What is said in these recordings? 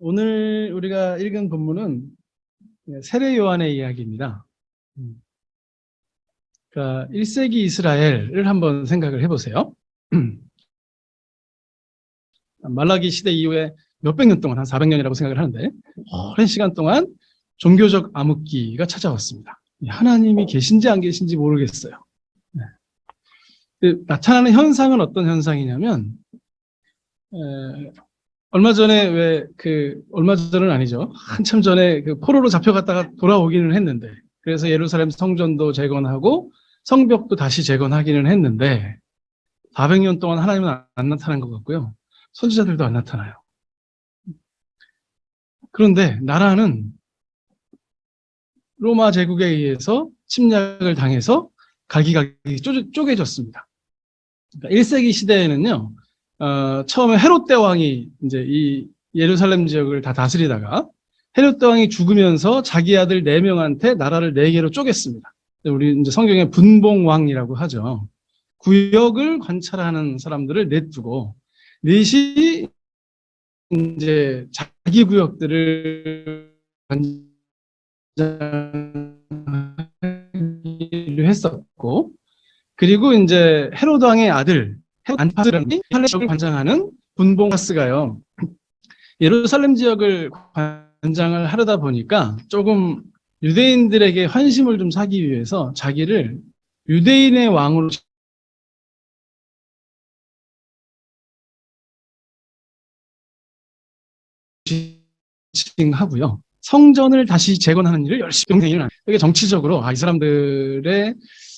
오늘 우리가 읽은 본문은 세례 요한의 이야기입니다. 그러니까 1세기 이스라엘을 한번 생각을 해보세요. 말라기 시대 이후에 몇백 년 동안, 한 400년이라고 생각을 하는데, 오랜 시간 동안 종교적 암흑기가 찾아왔습니다. 하나님이 계신지 안 계신지 모르겠어요. 나타나는 현상은 어떤 현상이냐면, 얼마 전에 얼마 전은 아니죠. 한참 전에 포로로 잡혀갔다가 돌아오기는 했는데, 그래서 예루살렘 성전도 재건하고 성벽도 다시 재건하기는 했는데, 400년 동안 하나님은 안 나타난 것 같고요. 선지자들도 안 나타나요. 그런데 나라는 로마 제국에 의해서 침략을 당해서 갈기갈기 쪼개졌습니다. 그러니까 1세기 시대에는요, 처음에 헤롯 대왕이 이제 이 예루살렘 지역을 다 다스리다가 헤롯 대왕이 죽으면서 자기 아들 4명한테 나라를 4개로 쪼갰습니다. 우리 이제 성경에 분봉왕이라고 하죠. 구역을 관찰하는 사람들을 넷두고 넷이 이제 자기 구역들을 관장하기로 했었고, 그리고 이제 헤롯 왕의 아들 헤롯 안티파스라는 팔레스타인을 관장하는 분봉파스가요, 예루살렘 지역을 관장을 하려다 보니까 조금 유대인들에게 환심을 좀 사기 위해서 자기를 유대인의 왕으로 지칭하고요, 성전을 다시 재건하는 일을 열심히 일어납니다. 이게 정치적으로 이 사람들의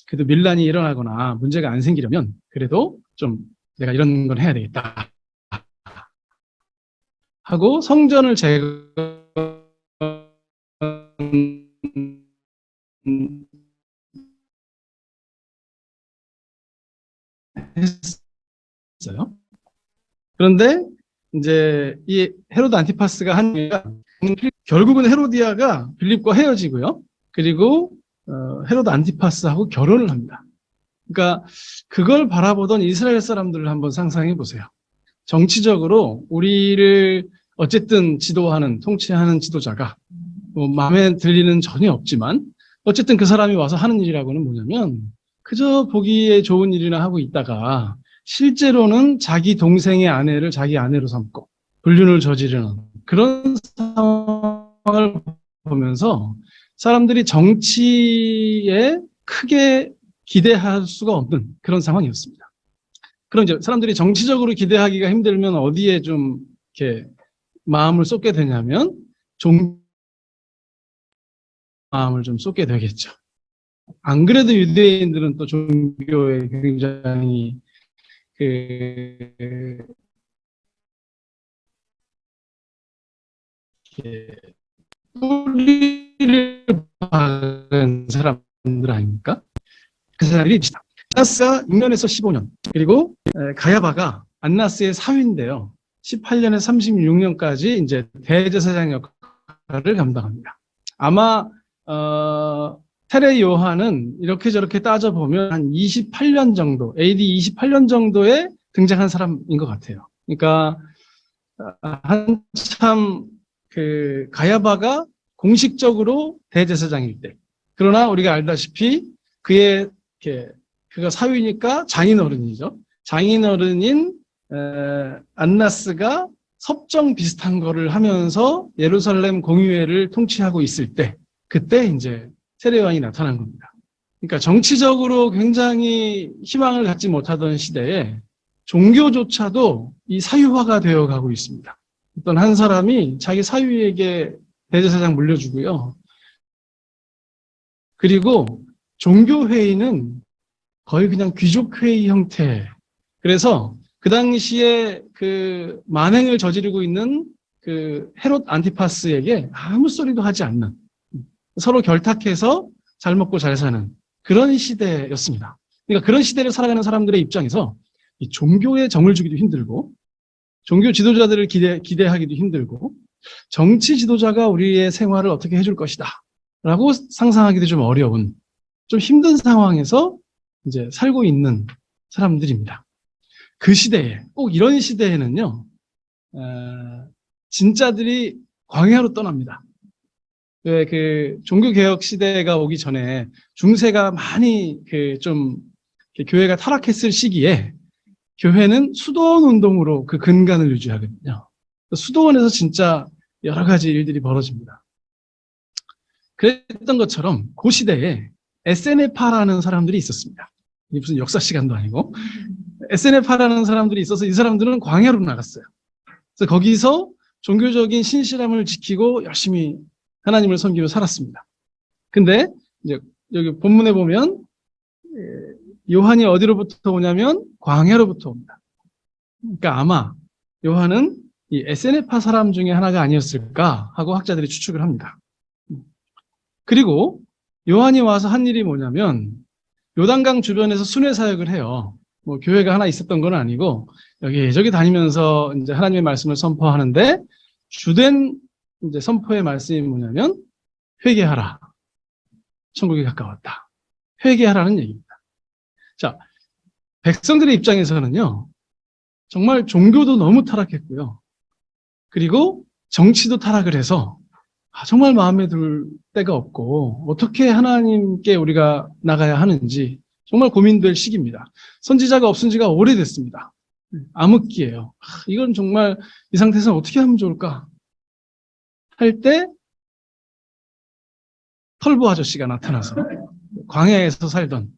그래도 밀란이 일어나거나 문제가 안 생기려면 그래도 좀 내가 이런 건 해야 되겠다 하고 성전을 재건했어요. 그런데 이제 이 헤로드 안티파스가 한 얘기가, 결국은 헤로디아가 빌립과 헤어지고요. 그리고 헤로드 안티파스하고 결혼을 합니다. 그러니까 그걸 바라보던 이스라엘 사람들을 한번 상상해 보세요. 정치적으로 우리를 어쨌든 지도하는, 통치하는 지도자가 뭐 마음에 들리는 전혀 없지만 어쨌든 그 사람이 와서 하는 일이라고는 뭐냐면 그저 보기에 좋은 일이나 하고 있다가 실제로는 자기 동생의 아내를 자기 아내로 삼고 불륜을 저지르는 그런 상황을 보면서 사람들이 정치에 크게 기대할 수가 없는 그런 상황이었습니다. 그럼 이제 사람들이 정치적으로 기대하기가 힘들면 어디에 좀 이렇게 마음을 쏟게 되냐면 마음을 좀 쏟게 되겠죠. 안 그래도 유대인들은 또 종교에 굉장히 뿌리를 박은 사람들 아닙니까? 그 사람이 안나스가 6년에서 15년, 그리고 가야바가 안나스의 사위인데요, 18년에서 36년까지 이제 대제사장 역할을 감당합니다. 아마 세례 요한은 이렇게 저렇게 따져보면 한 28년 정도, AD 28년 정도에 등장한 사람인 것 같아요. 그러니까 한참 가야바가 공식적으로 대제사장일 때, 그러나 우리가 알다시피 그가 사위니까 장인어른이죠. 장인어른인 안나스가 섭정 비슷한 거를 하면서 예루살렘 공의회를 통치하고 있을 때, 그때 이제 세례요한이 나타난 겁니다. 그러니까 정치적으로 굉장히 희망을 갖지 못하던 시대에 종교조차도 이 사유화가 되어 가고 있습니다. 어떤 한 사람이 자기 사위에게 대제사장 물려주고요. 그리고 종교회의는 거의 그냥 귀족회의 형태. 그래서 그 당시에 그 만행을 저지르고 있는 그 헤롯 안티파스에게 아무 소리도 하지 않는, 서로 결탁해서 잘 먹고 잘 사는 그런 시대였습니다. 그러니까 그런 시대를 살아가는 사람들의 입장에서 이 종교에 정을 주기도 힘들고, 종교 지도자들을 기대하기도 힘들고, 정치 지도자가 우리의 생활을 어떻게 해줄 것이다 라고 상상하기도 좀 어려운, 좀 힘든 상황에서 이제 살고 있는 사람들입니다. 그 시대에, 꼭 이런 시대에는요, 진짜들이 광야로 떠납니다. 왜 그 종교개혁 시대가 오기 전에 중세가 많이 좀 교회가 타락했을 시기에 교회는 수도원 운동으로 그 근간을 유지하거든요. 수도원에서 진짜 여러 가지 일들이 벌어집니다. 그랬던 것처럼 그 시대에 SNF파라는 사람들이 있었습니다. 이게 무슨 역사 시간도 아니고 SNF파라는 사람들이 있어서 이 사람들은 광야로 나갔어요. 그래서 거기서 종교적인 신실함을 지키고 열심히 하나님을 섬기며 살았습니다. 근데 이제 여기 본문에 보면 요한이 어디로부터 오냐면 광야로부터 옵니다. 그러니까 아마 요한은 이 SNF파 사람 중에 하나가 아니었을까 하고 학자들이 추측을 합니다. 그리고 요한이 와서 한 일이 뭐냐면 요단강 주변에서 순회 사역을 해요. 뭐 교회가 하나 있었던 건 아니고 여기저기 다니면서 이제 하나님의 말씀을 선포하는데 주된 이제 선포의 말씀이 뭐냐면 회개하라. 천국이 가까웠다. 회개하라는 얘기입니다. 자, 백성들의 입장에서는요. 정말 종교도 너무 타락했고요. 그리고 정치도 타락을 해서 정말 마음에 들 데가 없고 어떻게 하나님께 우리가 나가야 하는지 정말 고민될 시기입니다. 선지자가 없은 지가 오래됐습니다. 암흑기예요. 이건 정말 이 상태에서 어떻게 하면 좋을까? 할 때 털보 아저씨가 나타나서 광야에서 살던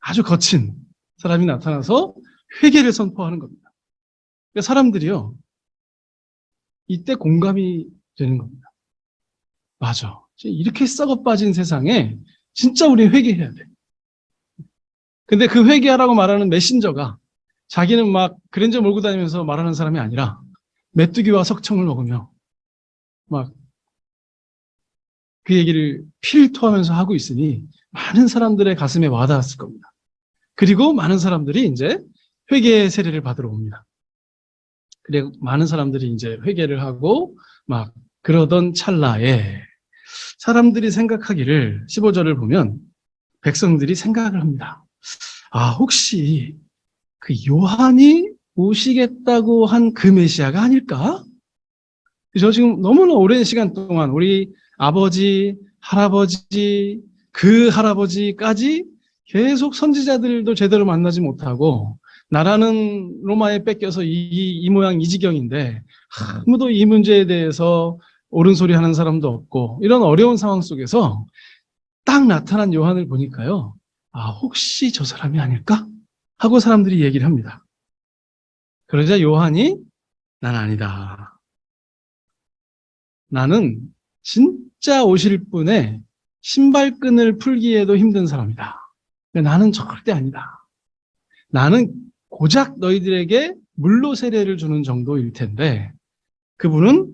아주 거친 사람이 나타나서 회개를 선포하는 겁니다. 그러니까 사람들이요. 이때 공감이 되는 겁니다. 맞아. 이렇게 썩어 빠진 세상에 진짜 우리 회개해야 돼. 근데 그 회개하라고 말하는 메신저가 자기는 막 그랜저 몰고 다니면서 말하는 사람이 아니라 메뚜기와 석청을 먹으며 막 그 얘기를 피를 토하면서 하고 있으니 많은 사람들의 가슴에 와닿았을 겁니다. 그리고 많은 사람들이 이제 회개의 세례를 받으러 옵니다. 그리고 많은 사람들이 이제 회개를 하고 막 그러던 찰나에 사람들이 생각하기를 15절을 보면 백성들이 생각을 합니다. 혹시 그 요한이 오시겠다고 한 그 메시아가 아닐까? 저 지금 너무나 오랜 시간 동안 우리 아버지, 할아버지, 그 할아버지까지 계속 선지자들도 제대로 만나지 못하고 나라는 로마에 뺏겨서 이 모양 이 지경인데 아무도 이 문제에 대해서 옳은 소리 하는 사람도 없고 이런 어려운 상황 속에서 딱 나타난 요한을 보니까요. 혹시 저 사람이 아닐까? 하고 사람들이 얘기를 합니다. 그러자 요한이 난 아니다. 나는 진짜 오실 분의 신발끈을 풀기에도 힘든 사람이다. 나는 절대 아니다. 나는 고작 너희들에게 물로 세례를 주는 정도일 텐데 그분은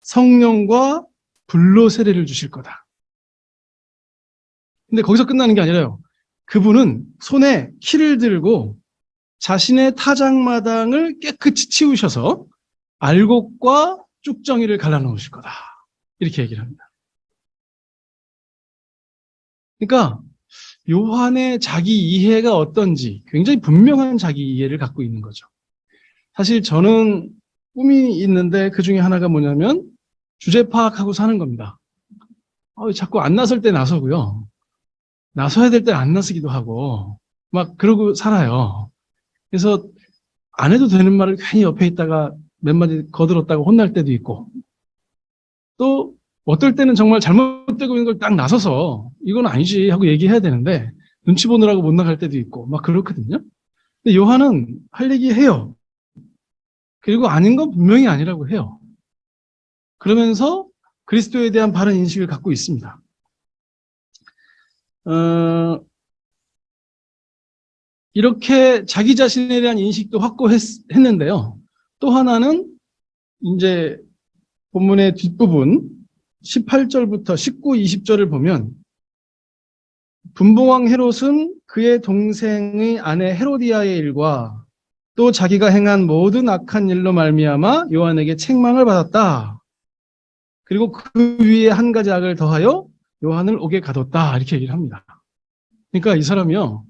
성령과 불로 세례를 주실 거다. 근데 거기서 끝나는 게 아니라요. 그분은 손에 키를 들고 자신의 타작마당을 깨끗이 치우셔서 알곡과 쭉정이를 갈라놓으실 거다. 이렇게 얘기를 합니다. 그러니까 요한의 자기 이해가 어떤지 굉장히 분명한 자기 이해를 갖고 있는 거죠. 사실 저는 꿈이 있는데 그 중에 하나가 뭐냐면 주제 파악하고 사는 겁니다. 자꾸 안 나설 때 나서고요. 나서야 될 때 안 나서기도 하고 막 그러고 살아요. 그래서 안 해도 되는 말을 괜히 옆에 있다가 몇 마디 거들었다가 혼날 때도 있고 또 어떨 때는 정말 잘못되고 있는 걸 딱 나서서 이건 아니지 하고 얘기해야 되는데 눈치 보느라고 못 나갈 때도 있고 막 그렇거든요. 근데 요한은 할 얘기 해요. 그리고 아닌 건 분명히 아니라고 해요. 그러면서 그리스도에 대한 바른 인식을 갖고 있습니다. 이렇게 자기 자신에 대한 인식도 확고했는데요. 또 하나는 이제 본문의 뒷부분 18절부터 19, 20절을 보면 분봉왕 헤롯은 그의 동생의 아내 헤로디아의 일과 또 자기가 행한 모든 악한 일로 말미암아 요한에게 책망을 받았다. 그리고 그 위에 한 가지 악을 더하여 요한을 옥에 가뒀다. 이렇게 얘기를 합니다. 그러니까 이 사람이요.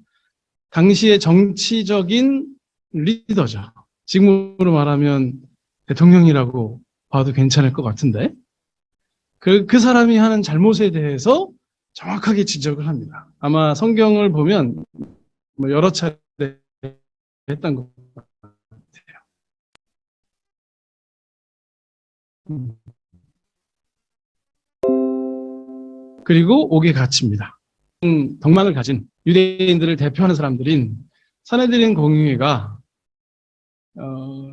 당시의 정치적인 리더죠. 지금으로 말하면 대통령이라고 봐도 괜찮을 것 같은데 그 사람이 하는 잘못에 대해서 정확하게 지적을 합니다. 아마 성경을 보면 뭐 여러 차례 했던 것 같아요. 그리고 옥에 갇힙니다. 덕망을 가진 유대인들을 대표하는 사람들인 사내들인 공의회가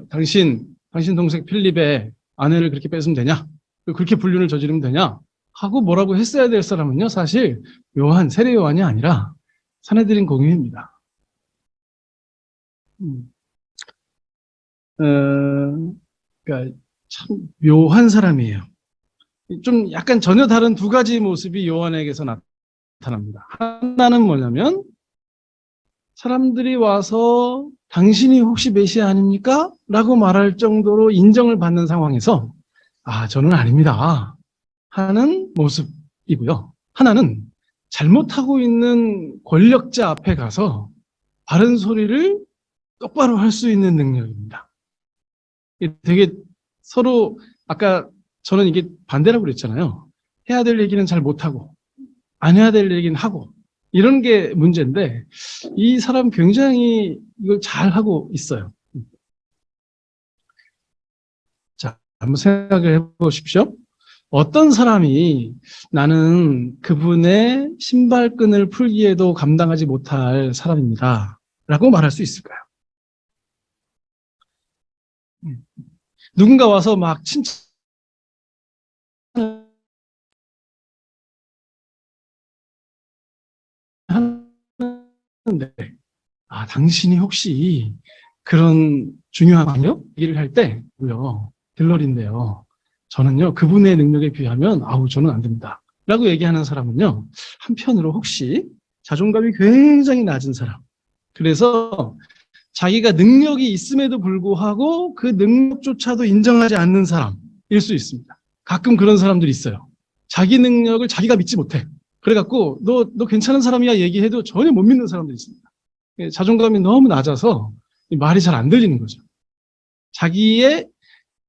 당신 동생 필립의 아내를 그렇게 뺏으면 되냐? 그렇게 불륜을 저지르면 되냐? 하고 뭐라고 했어야 될 사람은요, 사실 세례 요한이 아니라 사내들인 공의회입니다. 그러니까 참 묘한 사람이에요. 좀 약간 전혀 다른 두 가지 모습이 요한에게서 나타납니다. 하나는 뭐냐면 사람들이 와서 당신이 혹시 메시아 아닙니까? 라고 말할 정도로 인정을 받는 상황에서 저는 아닙니다 하는 모습이고요. 하나는 잘못하고 있는 권력자 앞에 가서 바른 소리를 똑바로 할 수 있는 능력입니다. 되게 서로 아까 저는 이게 반대라고 그랬잖아요. 해야 될 얘기는 잘 못하고 안 해야 될 얘기는 하고 이런 게 문제인데 이 사람 굉장히 이걸 잘하고 있어요. 자, 한번 생각을 해보십시오. 어떤 사람이 나는 그분의 신발끈을 풀기에도 감당하지 못할 사람입니다 라고 말할 수 있을까요? 누군가 와서 막 칭찬하는데 당신이 혹시 그런 중요한 얘기를 할 때 딜러리인데요. 저는요 그분의 능력에 비하면 저는 안 됩니다 라고 얘기하는 사람은요 한편으로 혹시 자존감이 굉장히 낮은 사람, 그래서 자기가 능력이 있음에도 불구하고 그 능력조차도 인정하지 않는 사람일 수 있습니다. 가끔 그런 사람들이 있어요. 자기 능력을 자기가 믿지 못해. 그래갖고 너 괜찮은 사람이야 얘기해도 전혀 못 믿는 사람들이 있습니다. 자존감이 너무 낮아서 말이 잘 안 들리는 거죠. 자기의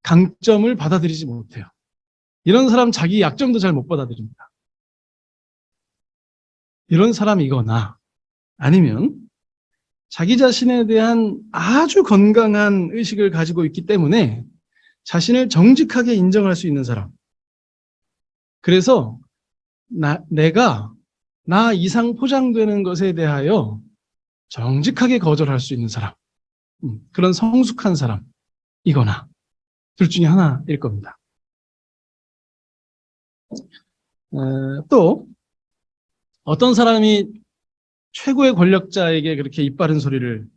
강점을 받아들이지 못해요. 이런 사람 자기 약점도 잘 못 받아들입니다. 이런 사람이거나 아니면 자기 자신에 대한 아주 건강한 의식을 가지고 있기 때문에 자신을 정직하게 인정할 수 있는 사람. 그래서 내가 나 이상 포장되는 것에 대하여 정직하게 거절할 수 있는 사람. 그런 성숙한 사람이거나 둘 중에 하나일 겁니다. 또 어떤 사람이 최고의 권력자에게 그렇게 입 바른 소리를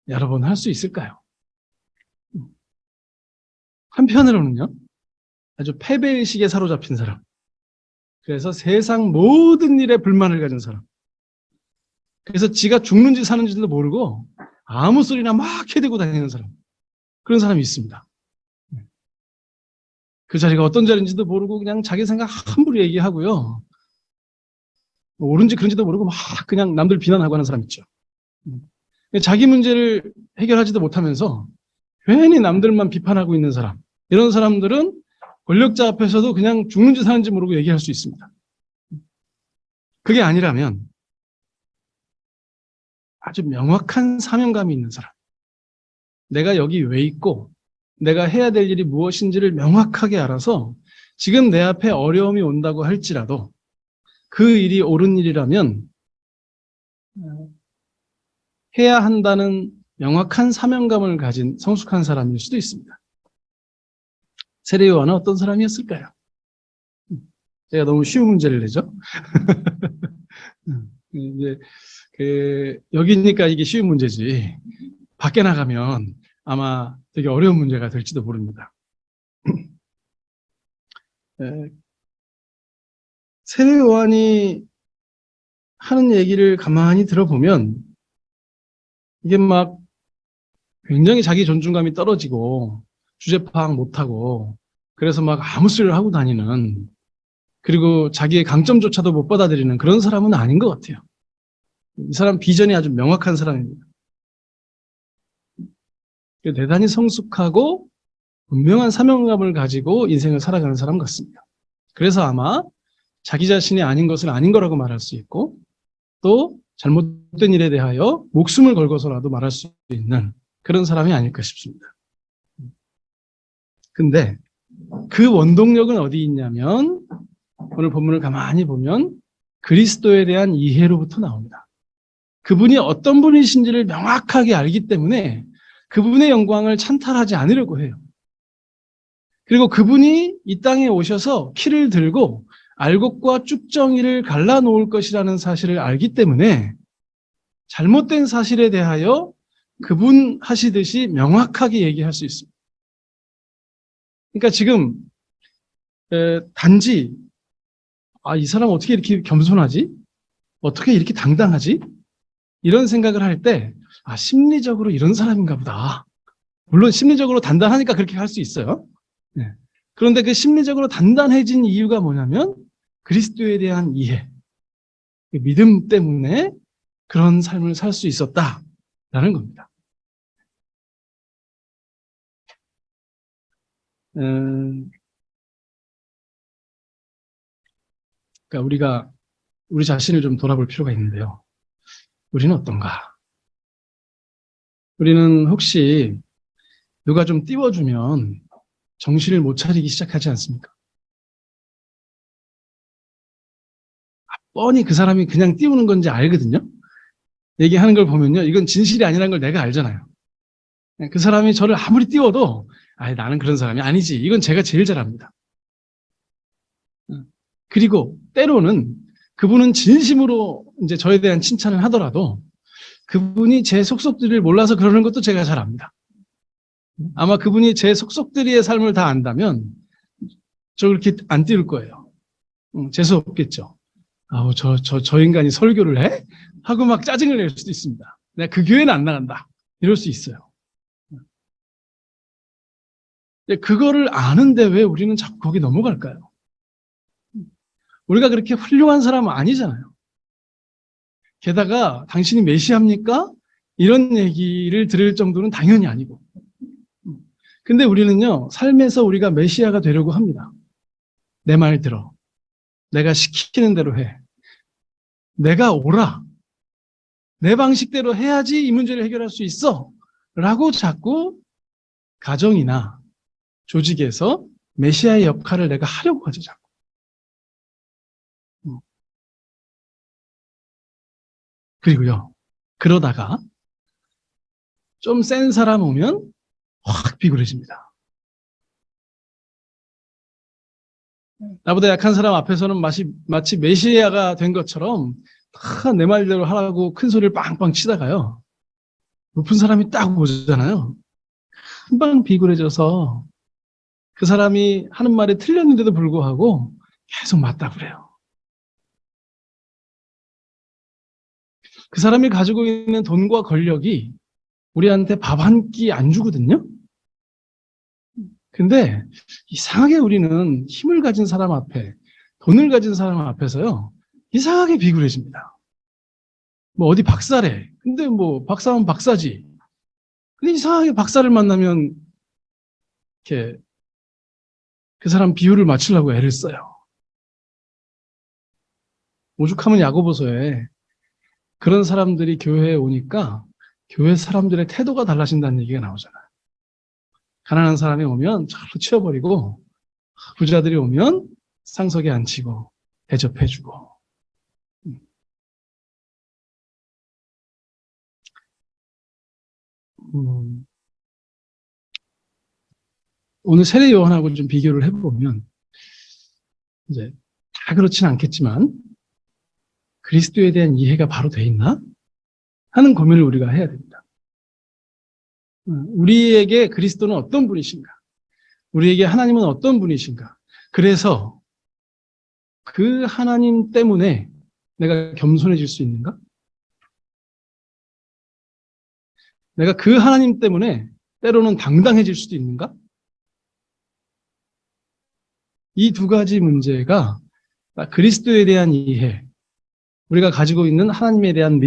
여러 번 할 수 있을까요? 한편으로는요, 아주 패배의식에 사로잡힌 사람. 그래서 세상 모든 일에 불만을 가진 사람. 그래서 지가 죽는지 사는지도 모르고 아무 소리나 막 해대고 다니는 사람. 그런 사람이 있습니다. 그 자리가 어떤 자리인지도 모르고 그냥 자기 생각 함부로 얘기하고요. 옳은지 그런지도 모르고 막 그냥 남들 비난하고 하는 사람 있죠. 자기 문제를 해결하지도 못하면서 괜히 남들만 비판하고 있는 사람. 이런 사람들은 권력자 앞에서도 그냥 죽는지 사는지 모르고 얘기할 수 있습니다. 그게 아니라면 아주 명확한 사명감이 있는 사람. 내가 여기 왜 있고 내가 해야 될 일이 무엇인지를 명확하게 알아서 지금 내 앞에 어려움이 온다고 할지라도 그 일이 옳은 일이라면 해야 한다는 명확한 사명감을 가진 성숙한 사람일 수도 있습니다. 세례 요한은 어떤 사람이었을까요? 제가 너무 쉬운 문제를 내죠. 이제 여기니까 이게 쉬운 문제지. 밖에 나가면 아마 되게 어려운 문제가 될지도 모릅니다. 세례 요한이 하는 얘기를 가만히 들어보면 이게 막 굉장히 자기 존중감이 떨어지고 주제 파악 못하고 그래서 막 아무 소리를 하고 다니는, 그리고 자기의 강점조차도 못 받아들이는 그런 사람은 아닌 것 같아요. 이 사람 비전이 아주 명확한 사람입니다. 대단히 성숙하고 분명한 사명감을 가지고 인생을 살아가는 사람 같습니다. 그래서 아마 자기 자신이 아닌 것을 아닌 거라고 말할 수 있고 또 잘못된 일에 대하여 목숨을 걸고서라도 말할 수 있는 그런 사람이 아닐까 싶습니다. 근데 그 원동력은 어디 있냐면 오늘 본문을 가만히 보면 그리스도에 대한 이해로부터 나옵니다. 그분이 어떤 분이신지를 명확하게 알기 때문에 그분의 영광을 찬탈하지 않으려고 해요. 그리고 그분이 이 땅에 오셔서 피를 들고 알곡과 쭉정이를 갈라놓을 것이라는 사실을 알기 때문에 잘못된 사실에 대하여 그분 하시듯이 명확하게 얘기할 수 있습니다. 그러니까 지금 단지 이 사람 어떻게 이렇게 겸손하지? 어떻게 이렇게 당당하지? 이런 생각을 할 때 심리적으로 이런 사람인가 보다. 물론 심리적으로 단단하니까 그렇게 할 수 있어요. 네. 그런데 그 심리적으로 단단해진 이유가 뭐냐면 그리스도에 대한 이해, 믿음 때문에 그런 삶을 살 수 있었다라는 겁니다. 그러니까 우리가 우리 자신을 좀 돌아볼 필요가 있는데요. 우리는 어떤가? 우리는 혹시 누가 좀 띄워주면 정신을 못 차리기 시작하지 않습니까? 뻔히 그 사람이 그냥 띄우는 건지 알거든요. 얘기하는 걸 보면요. 이건 진실이 아니라는 걸 내가 알잖아요. 그 사람이 저를 아무리 띄워도 나는 그런 사람이 아니지. 이건 제가 제일 잘 압니다. 그리고 때로는 그분은 진심으로 이제 저에 대한 칭찬을 하더라도 그분이 제 속속들이를 몰라서 그러는 것도 제가 잘 압니다. 아마 그분이 제 속속들이의 삶을 다 안다면 저 그렇게 안 띄울 거예요. 재수 없겠죠. 저 인간이 설교를 해? 하고 막 짜증을 낼 수도 있습니다. 내가 그 교회는 안 나간다. 이럴 수 있어요. 그거를 아는데 왜 우리는 자꾸 거기 넘어갈까요? 우리가 그렇게 훌륭한 사람은 아니잖아요. 게다가 당신이 메시아입니까? 이런 얘기를 들을 정도는 당연히 아니고. 근데 우리는요, 삶에서 우리가 메시아가 되려고 합니다. 내 말 들어. 내가 시키는 대로 해. 내가 옳아. 내 방식대로 해야지 이 문제를 해결할 수 있어. 라고 자꾸 가정이나 조직에서 메시아의 역할을 내가 하려고 하죠, 자꾸. 그리고요, 그러다가 좀 센 사람 오면 확 비굴해집니다. 나보다 약한 사람 앞에서는 마치 메시아가 된 것처럼 다 내 말대로 하라고 큰 소리를 빵빵 치다가요. 높은 사람이 딱 오잖아요. 금방 비굴해져서 그 사람이 하는 말이 틀렸는데도 불구하고 계속 맞다고 그래요. 그 사람이 가지고 있는 돈과 권력이 우리한테 밥 한 끼 안 주거든요. 근데 이상하게 우리는 힘을 가진 사람 앞에, 돈을 가진 사람 앞에서요, 이상하게 비굴해집니다. 뭐 어디 박사래. 근데 뭐 박사면 박사지. 근데 이상하게 박사를 만나면 이렇게 그 사람 비율을 맞추려고 애를 써요. 오죽하면 야고보서에 그런 사람들이 교회에 오니까 교회 사람들의 태도가 달라진다는 얘기가 나오잖아요. 가난한 사람이 오면 절로 치워버리고 부자들이 오면 상석에 앉히고 대접해주고. 오늘 세례 요한하고 좀 비교를 해보면 이제 다 그렇진 않겠지만 그리스도에 대한 이해가 바로 돼 있나 하는 고민을 우리가 해야 됩니다. 우리에게 그리스도는 어떤 분이신가? 우리에게 하나님은 어떤 분이신가? 그래서 그 하나님 때문에 내가 겸손해질 수 있는가? 내가 그 하나님 때문에 때로는 당당해질 수도 있는가? 이 두 가지 문제가 그리스도에 대한 이해, 우리가 가지고 있는 하나님에 대한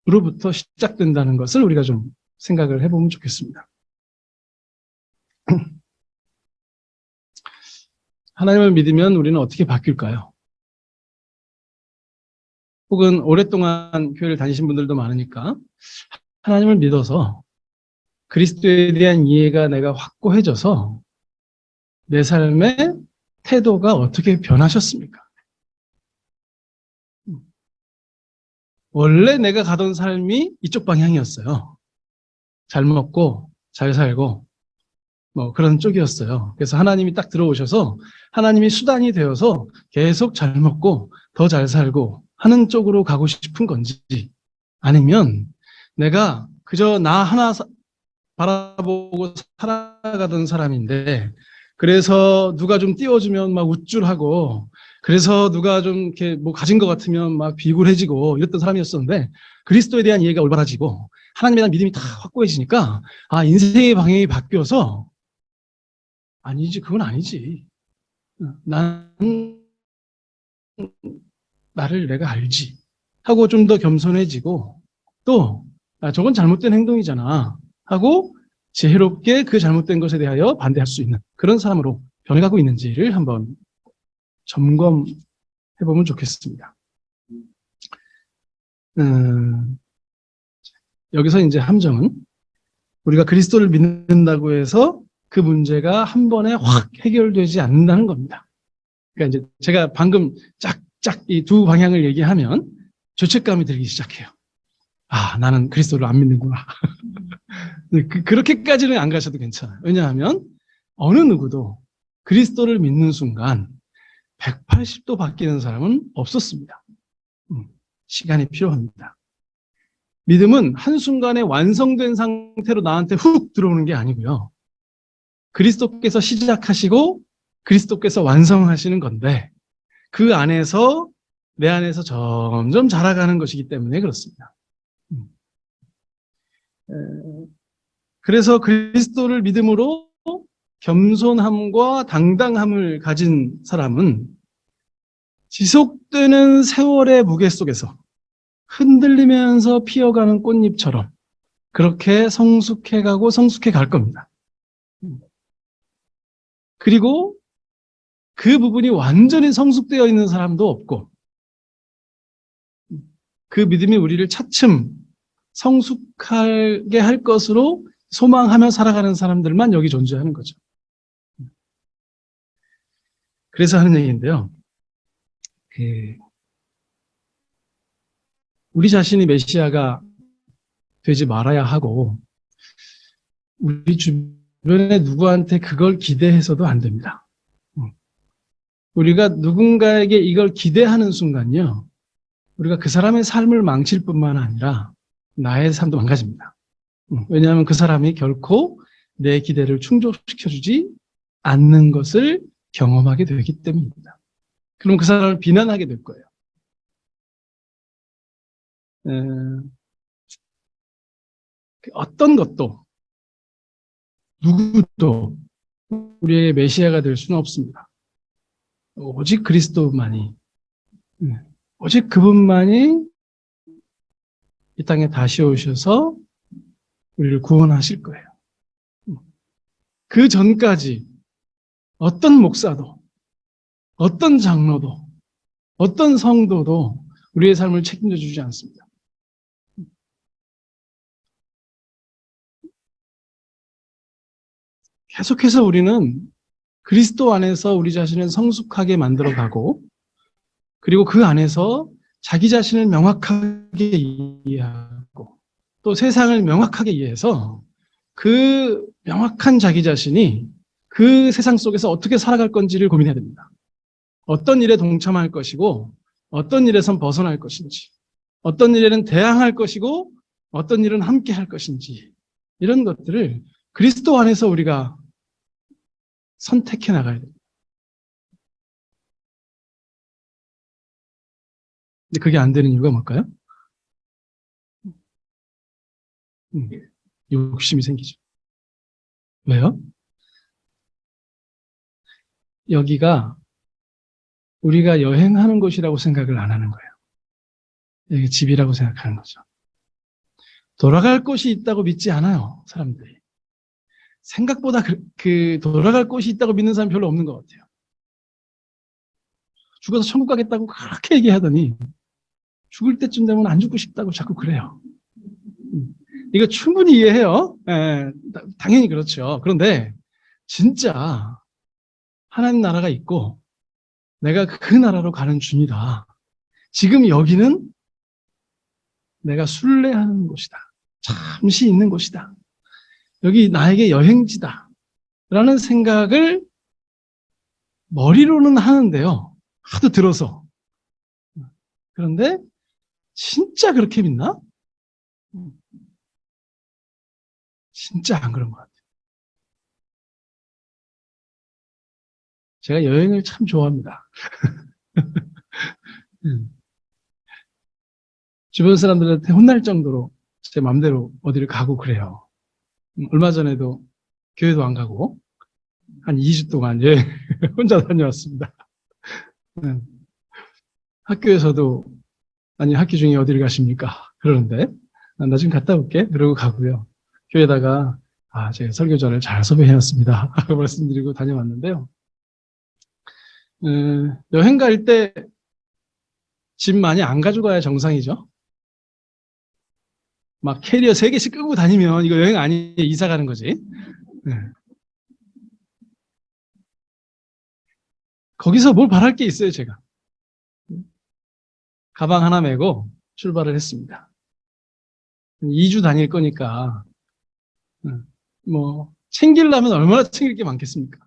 믿음으로부터 시작된다는 것을 우리가 좀 생각을 해보면 좋겠습니다. 하나님을 믿으면 우리는 어떻게 바뀔까요? 혹은 오랫동안 교회를 다니신 분들도 많으니까 하나님을 믿어서 그리스도에 대한 이해가 내가 확고해져서 내 삶의 태도가 어떻게 변하셨습니까? 원래 내가 가던 삶이 이쪽 방향이었어요. 잘 먹고 잘 살고 뭐 그런 쪽이었어요. 그래서 하나님이 딱 들어오셔서 하나님이 수단이 되어서 계속 잘 먹고 더 잘 살고 하는 쪽으로 가고 싶은 건지, 아니면 내가 그저 나 하나 바라보고 살아가던 사람인데, 그래서 누가 좀 띄워주면 막 우쭐하고, 그래서 누가 좀 이렇게 뭐 가진 것 같으면 막 비굴해지고 이랬던 사람이었었는데, 그리스도에 대한 이해가 올바라지고 하나님에 대한 믿음이 다 확고해지니까 인생의 방향이 바뀌어서 아니지, 그건 아니지. 난 나를 내가 알지 하고 좀 더 겸손해지고, 또 저건 잘못된 행동이잖아 하고 지혜롭게 그 잘못된 것에 대하여 반대할 수 있는 그런 사람으로 변해가고 있는지를 한번 점검해보면 좋겠습니다. 여기서 이제 함정은, 우리가 그리스도를 믿는다고 해서 그 문제가 한 번에 확 해결되지 않는다는 겁니다. 그러니까 이제 제가 방금 쫙쫙 이 두 방향을 얘기하면 죄책감이 들기 시작해요. 나는 그리스도를 안 믿는구나. 그렇게까지는 안 가셔도 괜찮아요. 왜냐하면 어느 누구도 그리스도를 믿는 순간 180도 바뀌는 사람은 없었습니다. 시간이 필요합니다. 믿음은 한순간에 완성된 상태로 나한테 훅 들어오는 게 아니고요. 그리스도께서 시작하시고 그리스도께서 완성하시는 건데, 그 안에서 내 안에서 점점 자라가는 것이기 때문에 그렇습니다. 그래서 그리스도를 믿음으로 겸손함과 당당함을 가진 사람은 지속되는 세월의 무게 속에서 흔들리면서 피어가는 꽃잎처럼 그렇게 성숙해가고 성숙해 갈 겁니다. 그리고 그 부분이 완전히 성숙되어 있는 사람도 없고, 그 믿음이 우리를 차츰 성숙하게 할 것으로 소망하며 살아가는 사람들만 여기 존재하는 거죠. 그래서 하는 얘기인데요. 우리 자신이 메시아가 되지 말아야 하고, 우리 주변에 누구한테 그걸 기대해서도 안 됩니다. 우리가 누군가에게 이걸 기대하는 순간요, 우리가 그 사람의 삶을 망칠 뿐만 아니라 나의 삶도 망가집니다. 왜냐하면 그 사람이 결코 내 기대를 충족시켜주지 않는 것을 경험하게 되기 때문입니다. 그럼 그 사람을 비난하게 될 거예요. 어떤 것도 누구도 우리의 메시아가 될 수는 없습니다. 오직 그리스도만이, 오직 그분만이 이 땅에 다시 오셔서 우리를 구원하실 거예요. 그 전까지 어떤 목사도, 어떤 장로도, 어떤 성도도 우리의 삶을 책임져 주지 않습니다. 계속해서 우리는 그리스도 안에서 우리 자신을 성숙하게 만들어가고, 그리고 그 안에서 자기 자신을 명확하게 이해하고, 또 세상을 명확하게 이해해서 그 명확한 자기 자신이 그 세상 속에서 어떻게 살아갈 건지를 고민해야 됩니다. 어떤 일에 동참할 것이고, 어떤 일에선 벗어날 것인지, 어떤 일에는 대항할 것이고, 어떤 일은 함께 할 것인지, 이런 것들을 그리스도 안에서 우리가 선택해 나가야 됩니다. 근데 그게 안 되는 이유가 뭘까요? 욕심이 생기죠. 왜요? 여기가 우리가 여행하는 곳이라고 생각을 안 하는 거예요. 여기 집이라고 생각하는 거죠. 돌아갈 곳이 있다고 믿지 않아요, 사람들이. 생각보다 돌아갈 곳이 있다고 믿는 사람 별로 없는 것 같아요. 죽어서 천국 가겠다고 그렇게 얘기하더니 죽을 때쯤 되면 안 죽고 싶다고 자꾸 그래요. 이거 충분히 이해해요. 예, 당연히 그렇죠. 그런데 진짜 하나님 나라가 있고 내가 그 나라로 가는 중이다. 지금 여기는 내가 순례하는 곳이다. 잠시 있는 곳이다. 여기 나에게 여행지다. 라는 생각을 머리로는 하는데요. 하도 들어서. 그런데 진짜 그렇게 믿나? 진짜 안 그런 것 같아요. 제가 여행을 참 좋아합니다. 주변 사람들한테 혼날 정도로 제 맘대로 어디를 가고 그래요. 얼마 전에도 교회도 안 가고 한 2주 동안 여행 혼자 다녀왔습니다. 학교에서도 아니 학기 중에 어디를 가십니까? 그러는데 나 지금 갔다 올게. 그러고 가고요. 교회에다가 제가 설교자를 잘 섭외해왔습니다. 하고 말씀드리고 다녀왔는데요. 여행 갈 때 짐 많이 안 가져가야 정상이죠. 막 캐리어 3개씩 끄고 다니면 이거 여행 아니에요. 이사 가는 거지. 네. 거기서 뭘 바랄 게 있어요, 제가. 가방 하나 메고 출발을 했습니다. 2주 다닐 거니까 뭐 챙기려면 얼마나 챙길 게 많겠습니까?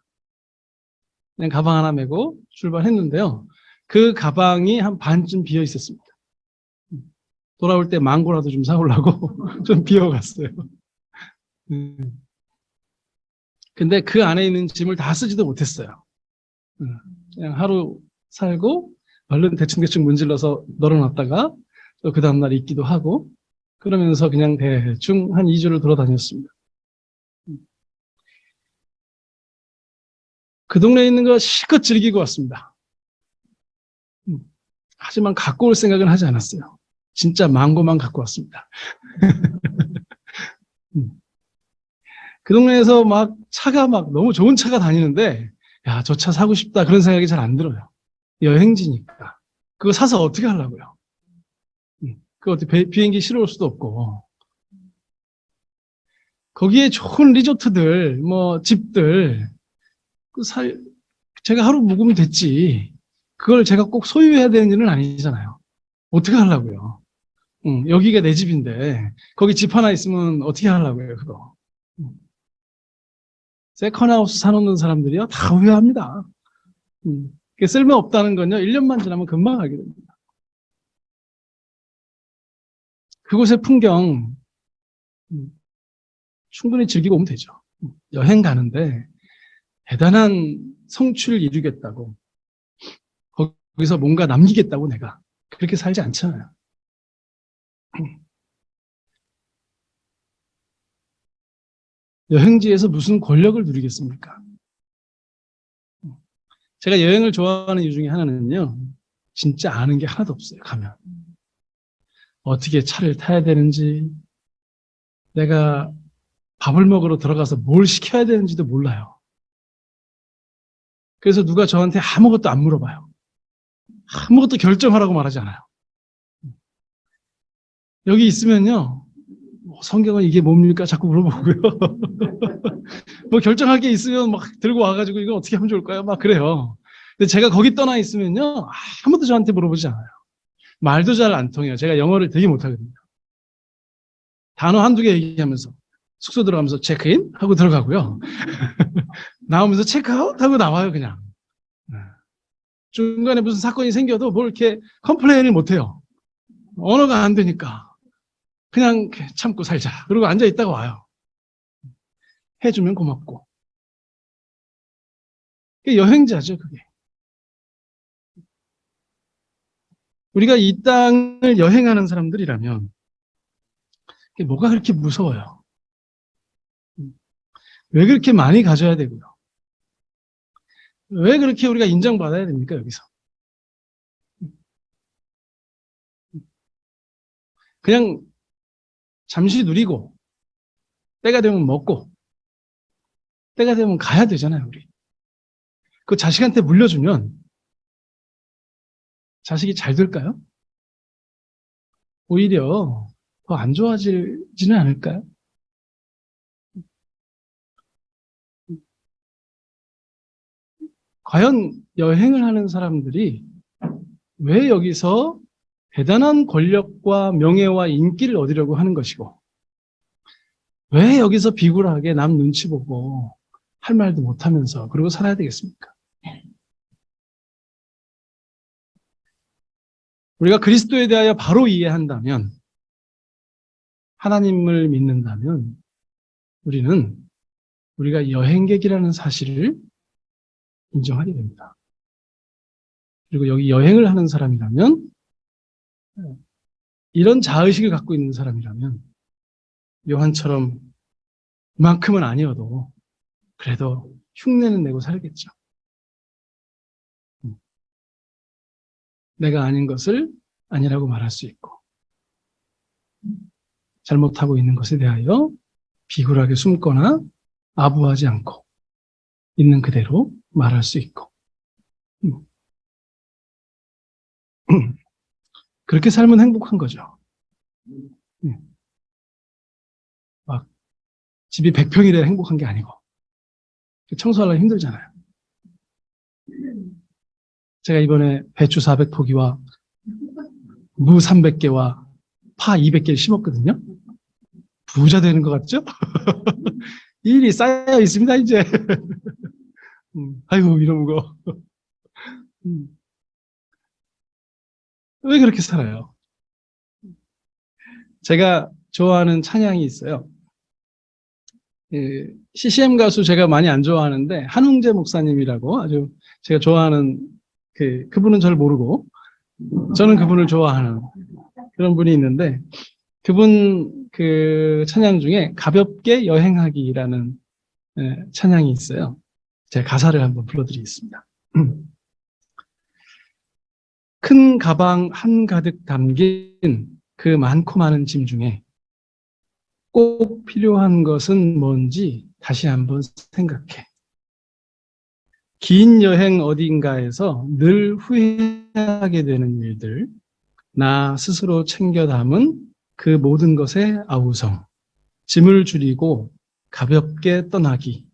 그냥 가방 하나 메고 출발했는데요. 그 가방이 한 반쯤 비어 있었습니다. 돌아올 때 망고라도 좀 사오려고 좀 비워갔어요. 근데 그 안에 있는 짐을 다 쓰지도 못했어요. 그냥 하루 살고 얼른 대충대충 문질러서 널어놨다가 또 그 다음날 잊기도 하고 그러면서 그냥 대충 한 2주를 돌아다녔습니다. 그 동네에 있는 거 실컷 즐기고 왔습니다. 하지만 갖고 올 생각은 하지 않았어요. 진짜 망고만 갖고 왔습니다. 그 동네에서 막 차가 막 너무 좋은 차가 다니는데 야, 저 차 사고 싶다 그런 생각이 잘 안 들어요. 여행지니까. 그거 사서 어떻게 하려고요? 그거 어떻게 비행기 실어 올 수도 없고. 거기에 좋은 리조트들, 뭐 집들 제가 하루 묵으면 됐지. 그걸 제가 꼭 소유해야 되는 일은 아니잖아요. 어떻게 하려고요? 여기가 내 집인데 거기 집 하나 있으면 어떻게 하려고요, 그거. 세컨하우스 사놓는 사람들이요 다 후회합니다. 쓸모없다는 건요 1년만 지나면 금방 알게 됩니다. 그곳의 풍경 충분히 즐기고 오면 되죠. 여행 가는데 대단한 성취를 이루겠다고 거기서 뭔가 남기겠다고 내가 그렇게 살지 않잖아요. 여행지에서 무슨 권력을 누리겠습니까? 제가 여행을 좋아하는 이유 중에 하나는요. 진짜 아는 게 하나도 없어요. 가면. 어떻게 차를 타야 되는지 내가 밥을 먹으러 들어가서 뭘 시켜야 되는지도 몰라요. 그래서 누가 저한테 아무것도 안 물어봐요. 아무것도 결정하라고 말하지 않아요. 여기 있으면요. 성경은 이게 뭡니까? 자꾸 물어보고요. 뭐 결정할 게 있으면 막 들고 와가지고 이거 어떻게 하면 좋을까요? 막 그래요. 근데 제가 거기 떠나 있으면요. 아무도 저한테 물어보지 않아요. 말도 잘 안 통해요. 제가 영어를 되게 못하거든요. 단어 한두 개 얘기하면서 숙소 들어가면서 체크인 하고 들어가고요. 나오면서 체크아웃 하고 나와요, 그냥. 중간에 무슨 사건이 생겨도 뭘 이렇게 컴플레인을 못해요. 언어가 안 되니까. 그냥 참고 살자. 그리고 앉아 있다가 와요. 해주면 고맙고. 그게 여행자죠, 그게. 우리가 이 땅을 여행하는 사람들이라면 그게 뭐가 그렇게 무서워요? 왜 그렇게 많이 가져야 되고요? 왜 그렇게 우리가 인정받아야 됩니까, 여기서? 그냥 잠시 누리고 때가 되면 먹고 때가 되면 가야 되잖아요, 우리. 그 자식한테 물려주면 자식이 잘 될까요? 오히려 더 안 좋아지지는 않을까요? 과연 여행을 하는 사람들이 왜 여기서 대단한 권력과 명예와 인기를 얻으려고 하는 것이고, 왜 여기서 비굴하게 남 눈치 보고 할 말도 못하면서 그러고 살아야 되겠습니까? 우리가 그리스도에 대하여 바로 이해한다면, 하나님을 믿는다면, 우리는 우리가 여행객이라는 사실을 인정하게 됩니다. 그리고 여기 여행을 하는 사람이라면, 이런 자의식을 갖고 있는 사람이라면, 요한처럼 이만큼은 아니어도 그래도 흉내는 내고 살겠죠. 내가 아닌 것을 아니라고 말할 수 있고, 잘못하고 있는 것에 대하여 비굴하게 숨거나 아부하지 않고 있는 그대로 말할 수 있고, 그렇게 살면 행복한 거죠. 막 집이 100평이라 행복한 게 아니고, 청소하려면 힘들잖아요. 제가 이번에 배추 400포기와 무 300개와 파 200개를 심었거든요. 부자 되는 것 같죠? 일이 쌓여 있습니다, 이제. 아이고, 이러는 거. 왜 그렇게 살아요? 제가 좋아하는 찬양이 있어요. CCM 가수 제가 많이 안 좋아하는데, 한웅재 목사님이라고 아주 제가 좋아하는, 그분은 저를 모르고, 저는 그분을 좋아하는 그런 분이 있는데, 그분 그 찬양 중에 가볍게 여행하기라는 찬양이 있어요. 제가 가사를 한번 불러드리겠습니다. 큰 가방 한가득 담긴 그 많고 많은 짐 중에 꼭 필요한 것은 뭔지 다시 한번 생각해. 긴 여행 어딘가에서 늘 후회하게 되는 일들, 나 스스로 챙겨 담은 그 모든 것의 아우성, 짐을 줄이고 가볍게 떠나기,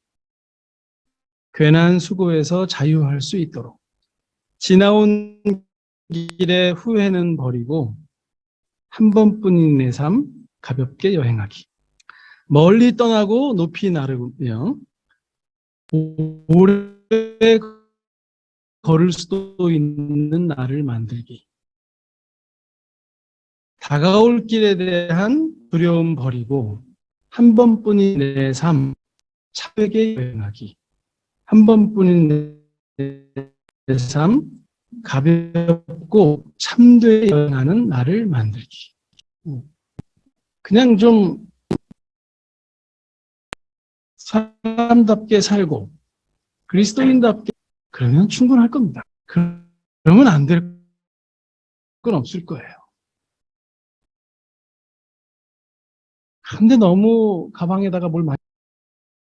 괜한 수고에서 자유할 수 있도록 지나온 길의 후회는 버리고 한 번뿐인 내 삶 가볍게 여행하기, 멀리 떠나고 높이 나르며 오래 걸을 수도 있는 나를 만들기, 다가올 길에 대한 두려움 버리고 한 번뿐인 내 삶 차분하게 여행하기, 한 번뿐인 내 삶 가볍고 참되게 여행하는 나를 만들기. 그냥 좀 사람답게 살고 그리스도인답게 그러면 충분할 겁니다. 그러면 안 될 건 없을 거예요. 근데 너무 가방에다가 뭘 많이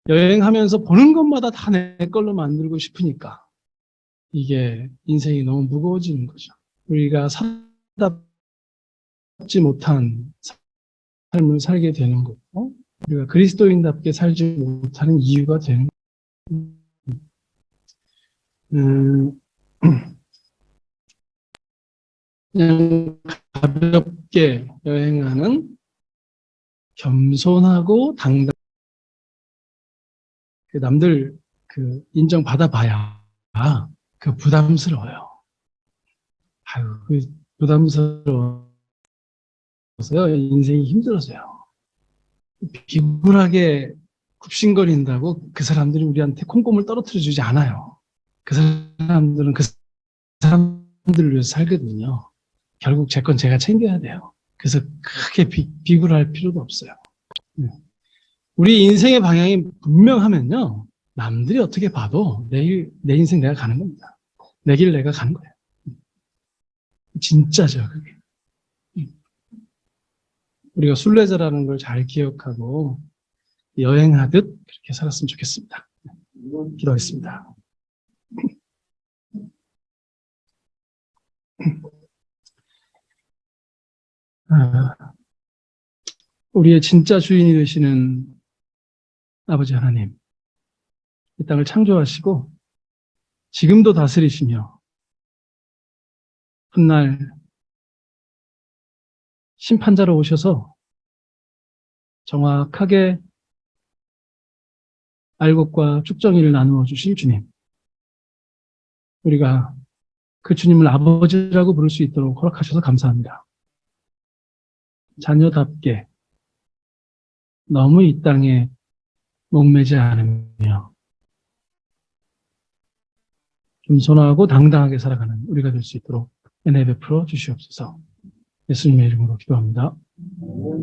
여행하면서 보는 것마다 다 내 걸로 만들고 싶으니까 이게 인생이 너무 무거워지는 거죠. 우리가 사답지 못한 삶을 살게 되는 거고, 우리가 그리스도인답게 살지 못하는 이유가 되는 거예요. 그냥 가볍게 여행하는 겸손하고 당당, 남들 인정받아봐야 부담스러워요. 부담스러워서요. 인생이 힘들어져요. 비굴하게 굽신거린다고 그 사람들이 우리한테 콩고물 떨어뜨려 주지 않아요. 그 사람들은 그 사람들을 위해서 살거든요. 결국 제 건 제가 챙겨야 돼요. 그래서 크게 비굴할 필요도 없어요. 우리 인생의 방향이 분명하면요, 남들이 어떻게 봐도 내 인생 내가 가는 겁니다. 내 길 내가 가는 거예요. 진짜죠, 그게. 우리가 순례자라는 걸 잘 기억하고 여행하듯 그렇게 살았으면 좋겠습니다. 기도하겠습니다. 우리의 진짜 주인이 되시는 아버지 하나님, 이 땅을 창조하시고 지금도 다스리시며 훗날 심판자로 오셔서 정확하게 알곡과 쭉정이를 나누어 주실 주님, 우리가 그 주님을 아버지라고 부를 수 있도록 허락하셔서 감사합니다. 자녀답게 너무 이 땅에 목매지 않으며 겸손하고 당당하게 살아가는 우리가 될 수 있도록 은혜 베풀어 주시옵소서. 예수님의 이름으로 기도합니다.